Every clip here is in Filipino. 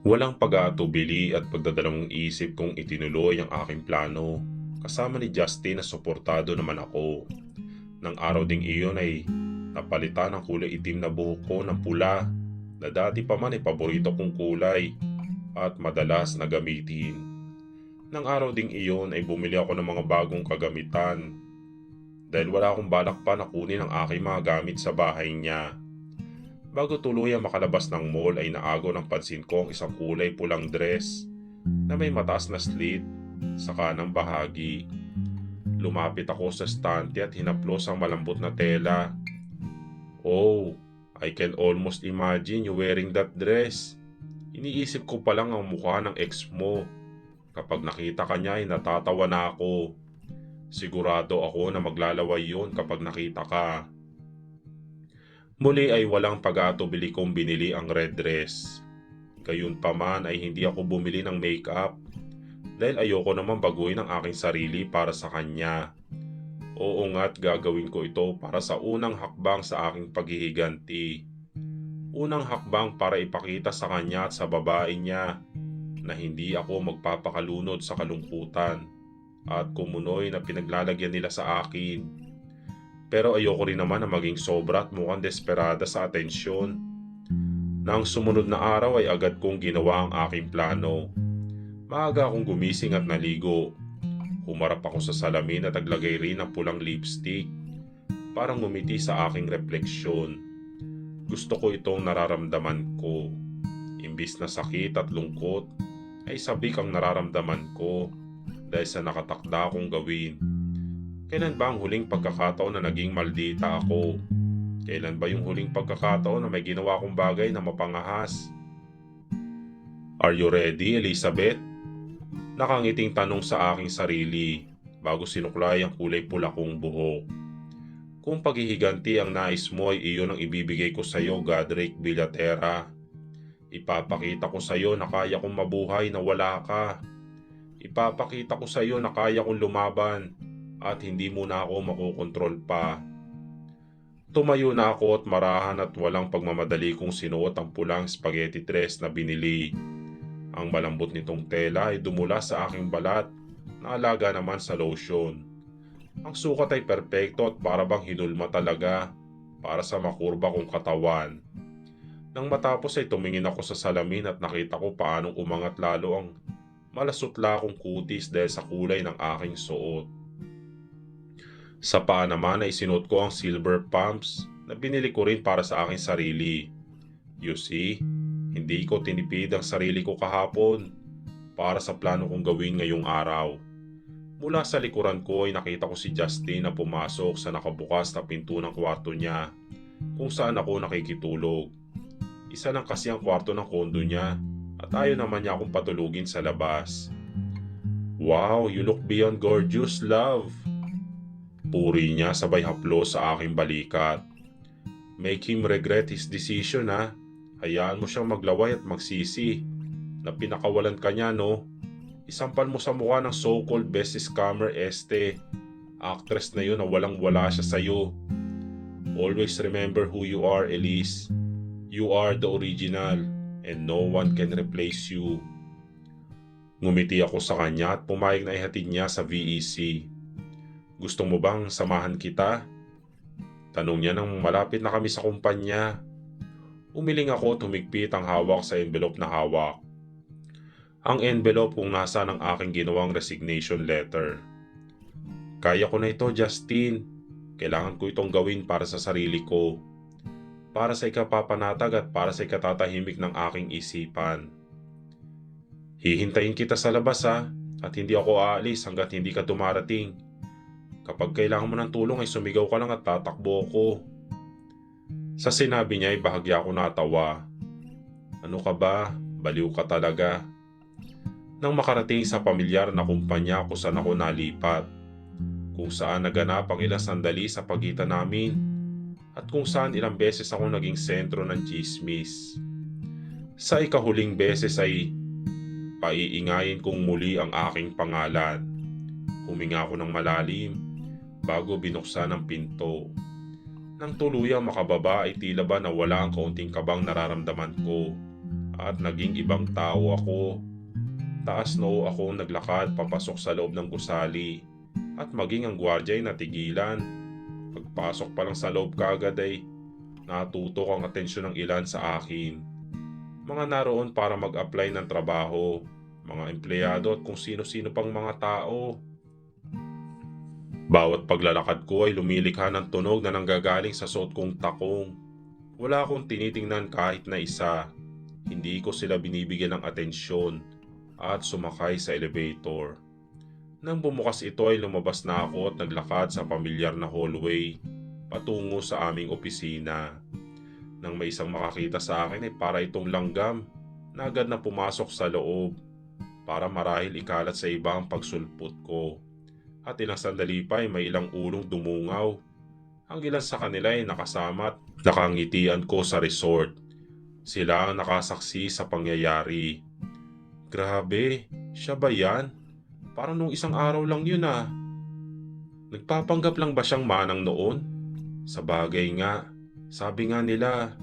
Walang pag-aatubili at pagdadalawang isip kung itinuloy ang aking plano. Kasama ni Justin na suportado naman ako. Nang araw ding iyon ay napalitan ang kulay itim na buhok ko ng pula na dati pa man ay paborito kong kulay at madalas na gamitin. Nang araw ding iyon ay bumili ako ng mga bagong kagamitan dahil wala akong balak pa na kunin ang aking mga gamit sa bahay niya. Bago tuluyang makalabas ng mall ay naagaw ng pansin ko ang isang kulay pulang dress na may mataas na slit sa kanang bahagi. Lumapit ako sa stante at hinaplos ang malambot na tela. Oh, I can almost imagine you wearing that dress. Iniisip ko pa lang ang mukha ng ex mo. Kapag nakita ka niya ay natatawa na ako. Sigurado ako na maglalaway yon kapag nakita ka. Muli ay walang pag-aatubili kong binili ang red dress. Gayunpaman ay hindi ako bumili ng makeup dahil ayoko naman baguhin ang aking sarili para sa kanya. Oo nga't gagawin ko ito para sa unang hakbang sa aking paghihiganti. Unang hakbang para ipakita sa kanya at sa babae niya na hindi ako magpapakalunod sa kalungkutan at kumunoy na pinaglalagyan nila sa akin. Pero ayoko rin naman na maging sobra at mukhang desperada sa atensyon. Nang sumunod na araw ay agad kong ginawa ang aking plano. Maaga akong gumising at naligo. Humarap ako sa salamin at naglagay rin ng pulang lipstick para ngumiti sa aking refleksyon. Gusto ko itong nararamdaman ko. Imbis na sakit at lungkot, ay sabik ang nararamdaman ko dahil sa nakatakda akong gawin. Kailan ba ang huling pagkakataon na naging maldita ako? Kailan ba yung huling pagkakataon na may ginawa akong bagay na mapangahas? Are you ready, Elizabeth? Nakangiting tanong sa aking sarili bago sinuklay ang kulay pula kong buhok. Kung paghihiganti ang nais mo ay iyon ang ibibigay ko sa iyo, Godric Villatera. Ipapakita ko sa iyo na kaya kong mabuhay na wala ka. Ipapakita ko sa iyo na kaya kong lumaban at hindi mo na ako makokontrol pa. Tumayo na ako at marahan at walang pagmamadali kong sinuot ang pulang spaghetti dress na binili. Ang malambot nitong tela ay dumula sa aking balat na alaga naman sa lotion. Ang sukat ay perpekto at para bang hinulma talaga para sa makurba kong katawan. Nang matapos ay tumingin ako sa salamin at nakita ko paanong umangat lalo ang malasutla kong kutis dahil sa kulay ng aking suot. Sa paa naman ay sinuot ko ang silver pumps na binili ko rin para sa aking sarili. You see, hindi ko tinipid ang sarili ko kahapon para sa plano kong gawin ngayong araw. Mula sa likuran ko ay nakita ko si Justin na pumasok sa nakabukas na pinto ng kwarto niya kung saan ako nakikitulog. Isa lang kasi ang kwarto ng kondo niya at ayaw naman niya akong patulugin sa labas. Wow, you look beyond gorgeous, love. Puri niya sabay haplos sa aking balikat. Make him regret his decision ha. Hayaan mo siyang maglaway at magsisi na pinakawalan ka niya no. Isampal mo sa mukha ng so-called best scammer este. Actress na yun na walang wala siya sa'yo. Always remember who you are, Elise. You are the original and no one can replace you. Ngumiti ako sa kanya at pumayag na ihatid niya sa VEC. Gusto mo bang samahan kita? Tanong niya nang malapit na kami sa kumpanya. Umiling ako at humigpit ang hawak sa envelope na hawak. Ang envelope kung nasa ng aking ginawang resignation letter. Kaya ko na ito, Justin. Kailangan ko itong gawin para sa sarili ko. Para sa ikapapanatag at para sa ikatatahimik ng aking isipan. Hihintayin kita sa labas ha, at hindi ako aalis hanggat hindi ka dumarating. Kapag kailangan mo ng tulong ay sumigaw ka lang at tatakbo ko. Sa sinabi niya ay bahagya ako natawa. Ano ka ba? Baliw ka talaga. Nang makarating sa pamilyar na kumpanya kung saan ako nalipat, kung saan naganap ang ilang sandali sa pagitan namin, at kung saan ilang beses ako naging sentro ng tsismis. Sa ikahuling beses ay paiingayin kong muli ang aking pangalan. Huminga ako ng malalim bago binuksan ang pinto. Nang tuluyang makababa ay tila ba nawala ang kaunting kabang nararamdaman ko at naging ibang tao ako. Taas noo akong naglakad papasok sa loob ng gusali at maging ang gwardiya ay natigilan. Pagpasok pa lang sa loob kaagad ay natutok ang atensyon ng ilan sa akin. Mga naroon para mag-apply ng trabaho, mga empleyado at kung sino-sino pang mga tao. Bawat paglalakad ko ay lumilikha ng tunog na nanggagaling sa suot kong takong. Wala akong tinitingnan kahit na isa. Hindi ko sila binibigyan ng atensyon at sumakay sa elevator. Nang bumukas ito ay lumabas na ako at naglakad sa pamilyar na hallway patungo sa aming opisina. Nang may isang makakita sa akin ay para itong langgam na agad na pumasok sa loob para marahil ikalat sa iba ang pagsulpot ko. At ilang sandali pa ay may ilang ulong dumungaw. Ang ilan sa kanila ay nakasama at nakangitian ko sa resort. Sila ang nakasaksi sa pangyayari. Grabe, siya ba yan? Parang nung isang araw lang yun ah. Nagpapanggap lang ba siyang manang noon? Sa bagay nga, sabi nga nila,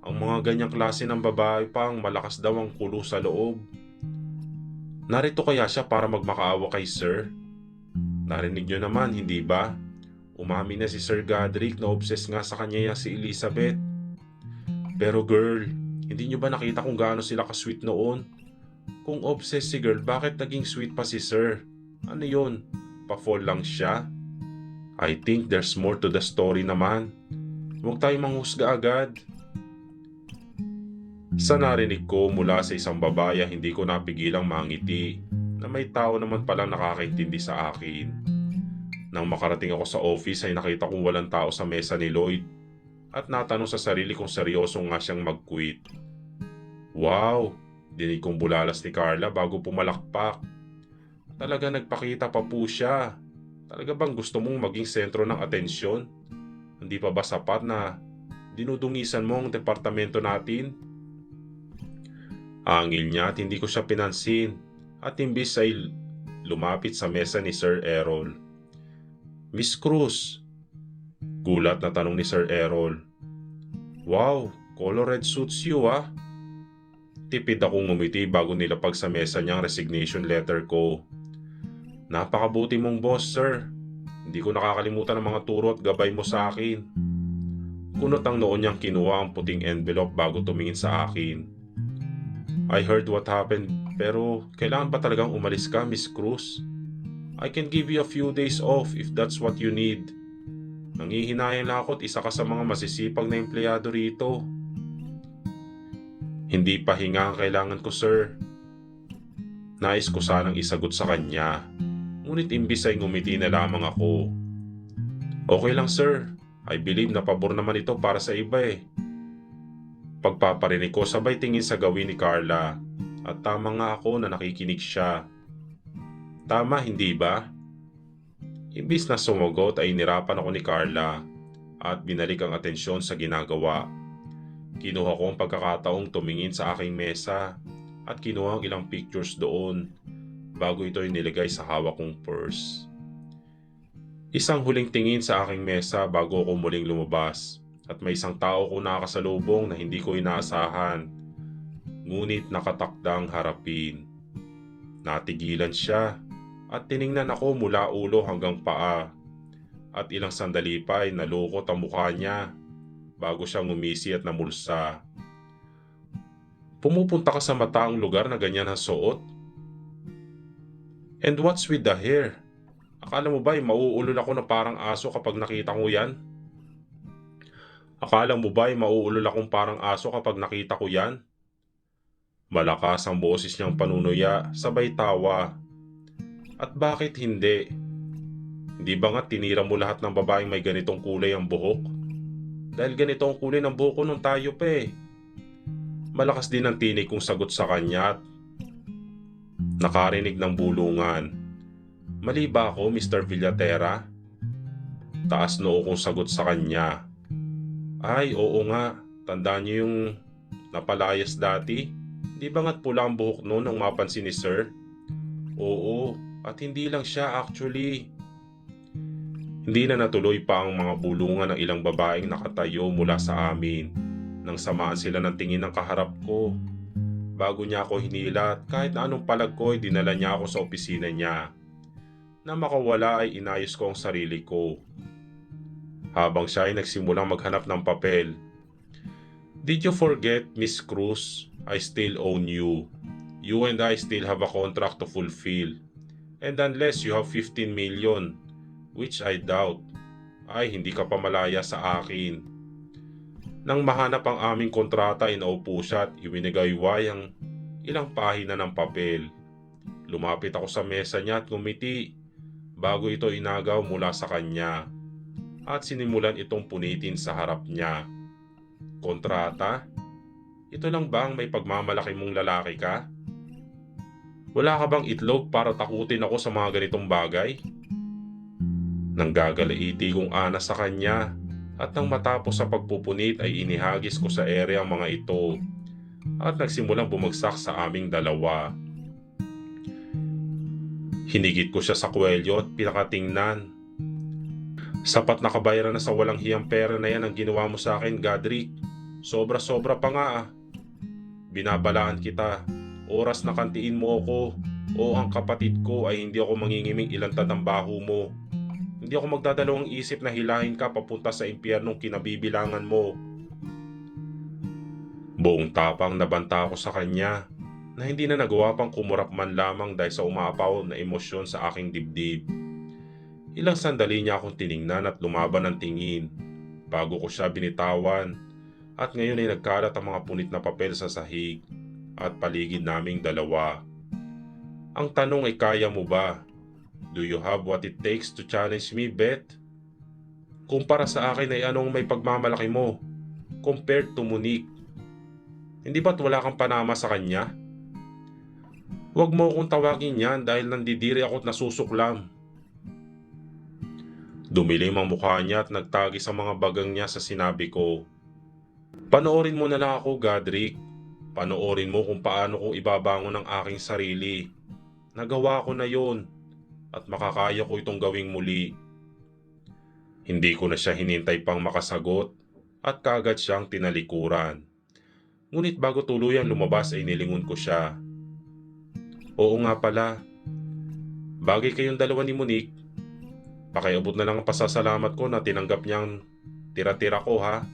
ang mga ganyang klase ng babae pa ang malakas daw ang kulo sa loob. Narito kaya siya para magmakaawa kay Sir? Narinig niyo naman, hindi ba? Umamin na si Sir Godric na obsessed nga sa kanya si Elizabeth. Pero girl, hindi niyo ba nakita kung gaano sila ka-sweet noon? Kung obsessed si girl, bakit naging sweet pa si Sir? Ano yun? Pa-fall lang siya? I think there's more to the story naman. Huwag tayong manghusga agad. Sa narinig ko mula sa isang babae, hindi ko napigilang mangiti na may tao naman palang nakakaintindi sa akin. Nang makarating ako sa office ay nakita kong walang tao sa mesa ni Lloyd at natanong sa sarili kung seryoso nga siyang mag-quit. Wow! Dinig kong bulalas ni Carla bago pumalakpak. Talaga nagpakita pa po siya. Talaga bang gusto mong maging sentro ng atensyon? Hindi pa ba sapat na dinudungisan mo ang departamento natin? Angil niya at hindi ko siya pinansin at imbis ay lumapit sa mesa ni Sir Errol. Miss Cruz, gulat na tanong ni Sir Errol. Wow, color red suits you ah. Tipid akong ngumiti bago nilapag sa mesa niya ang resignation letter ko. Napakabuti mong boss, sir. Hindi ko nakakalimutan ang mga turo at gabay mo sa akin. Kunot ang noon niyang kinuha ang puting envelope bago tumingin sa akin. I heard what happened, pero kailangan ba talagang umalis ka, Miss Cruz? I can give you a few days off if that's what you need. Nangihinayang lang ako at isa ka sa mga masisipag na empleyado rito. Hindi pahinga ang kailangan ko, sir. Nais ko sanang isagot sa kanya, ngunit imbis ay ngumiti na lamang ako. Okay lang, sir. I believe na pabor naman ito para sa iba eh. Pagpaparinig ko sabay tingin sa gawin ni Carla at tama nga ako na nakikinig siya. Tama, hindi ba? Imbis na sumagot ay inirapan ako ni Carla at binalik ang atensyon sa ginagawa. Kinuha ko ang pagkakataong tumingin sa aking mesa at kinuha ang ilang pictures doon bago ito inilagay sa hawak kong purse. Isang huling tingin sa aking mesa bago ako muling lumabas at may isang tao ko nakakasalubong na hindi ko inaasahan, ngunit nakatakdang harapin. Natigilan siya at tiningnan ako mula ulo hanggang paa at ilang sandali pa ay nalukot ang mukha niya bago siya ngumisi at namulsa. Pumupunta ka sa mataang lugar na ganyan ang suot? And what's with the hair? Akala mo ba mauulol ako na parang aso kapag nakita ko yan? Akala mo ba mauulol akong parang aso kapag nakita ko yan? Malakas ang boses niyang panunuya, sabay tawa. At bakit hindi? Hindi ba nga tinira mo lahat ng babaeng may ganitong kulay ang buhok? Dahil ganito ang kulay ng buhok ko nung tayo pa eh. Malakas din ang tinig kong sagot sa kanya at nakarinig ng bulungan. Mali ba ako, Mr. Villatera? Taas noo kong sagot sa kanya. Ay, oo nga. Tandaan niyo yung napalayas dati? Di ba nga't pula ang buhok noon nang mapansin ni Sir? Oo, at hindi lang siya actually. Hindi na natuloy pa ang mga bulungan ng ilang babaeng nakatayo mula sa amin nang samaan sila ng tingin ng kaharap ko. bago niya ako hinilat kahit na anong palag ko ay dinala niya ako sa opisina niya. Na makawala ay inayos ko ang sarili ko. Habang siya ay nagsimulang maghanap ng papel. Did you forget, Miss Cruz? I still own you. You and I still have a contract to fulfill. And unless you have 15 million, which I doubt, ay hindi ka pa malaya sa akin. Nang mahanap ang aming kontrata, inaupo siya at iwinigayway ang ilang pahina ng papel. Lumapit ako sa mesa niya at ngumiti bago ito inagaw mula sa kanya at sinimulan itong punitin sa harap niya. Kontrata? Ito lang ba ang may pagmamalaki mong lalaki ka? Wala ka bang itlog para takutin ako sa mga ganitong bagay? Nang gagalaiti kong ana sa kanya at nang matapos sa pagpupunit ay inihagis ko sa ere ang mga ito at nagsimulang bumagsak sa aming dalawa. Hinigit ko siya sa kwelyo at pinakatingnan. Sapat na kabayaran na sa walang hiyang pera na yan ang ginawa mo sa akin, Godric. Sobra-sobra pa nga ah. Binabalaan kita. Oras na kantiin mo ako o ang kapatid ko ay hindi ako mangingiming ilantad ang baho mo. Hindi ako magdadalawang isip na hilahin ka papunta sa impyernong kinabibilangan mo. Buong tapang nabanta ako sa kanya na hindi na nagawa pang kumurap man lamang dahil sa umapaw na emosyon sa aking dibdib. Ilang sandali niya akong tiningnan at lumaban ng tingin bago ko siya binitawan at ngayon ay nagkalat ang mga punit na papel sa sahig at paligid naming dalawa. Ang tanong ay kaya mo ba? Do you have what it takes to challenge me, Beth? Kumpara sa akin ay anong may pagmamalaki mo compared to Monique? Hindi ba't wala kang panama sa kanya? Huwag mo akong tawagin yan dahil nandidiri ako at nasusuklam. Dumilim ang mukha niya at nagtagi sa mga bagang niya sa sinabi ko. Panoorin mo na lang ako, Godric. Panoorin mo kung paano ko ibabangon ang aking sarili. Nagawa ko na yon at makakaya ko itong gawing muli. Hindi ko na siya hinintay pang makasagot at kagad siyang tinalikuran. Ngunit bago tuluyang lumabas ay nilingon ko siya. Oo nga pala. Bagay kayong dalawa ni Monique. Pakiabot na lang ang pasasalamat ko na tinanggap niyang tira-tira ko ha.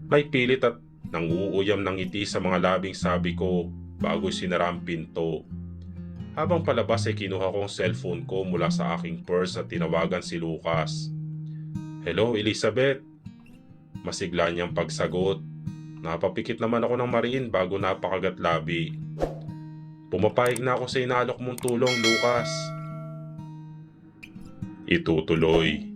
May pilit at nanguuyam ng ngiti sa mga labing sabi ko bago sinara ang pinto. Habang palabas ay kinuha ko ang cellphone ko mula sa aking purse at tinawagan si Lucas. Hello Elizabeth. Masigla niyang pagsagot. Napapikit naman ako ng mariin bago napakagatlabi. Pumapayag na ako sa inalok mong tulong, Lucas. Itutuloy.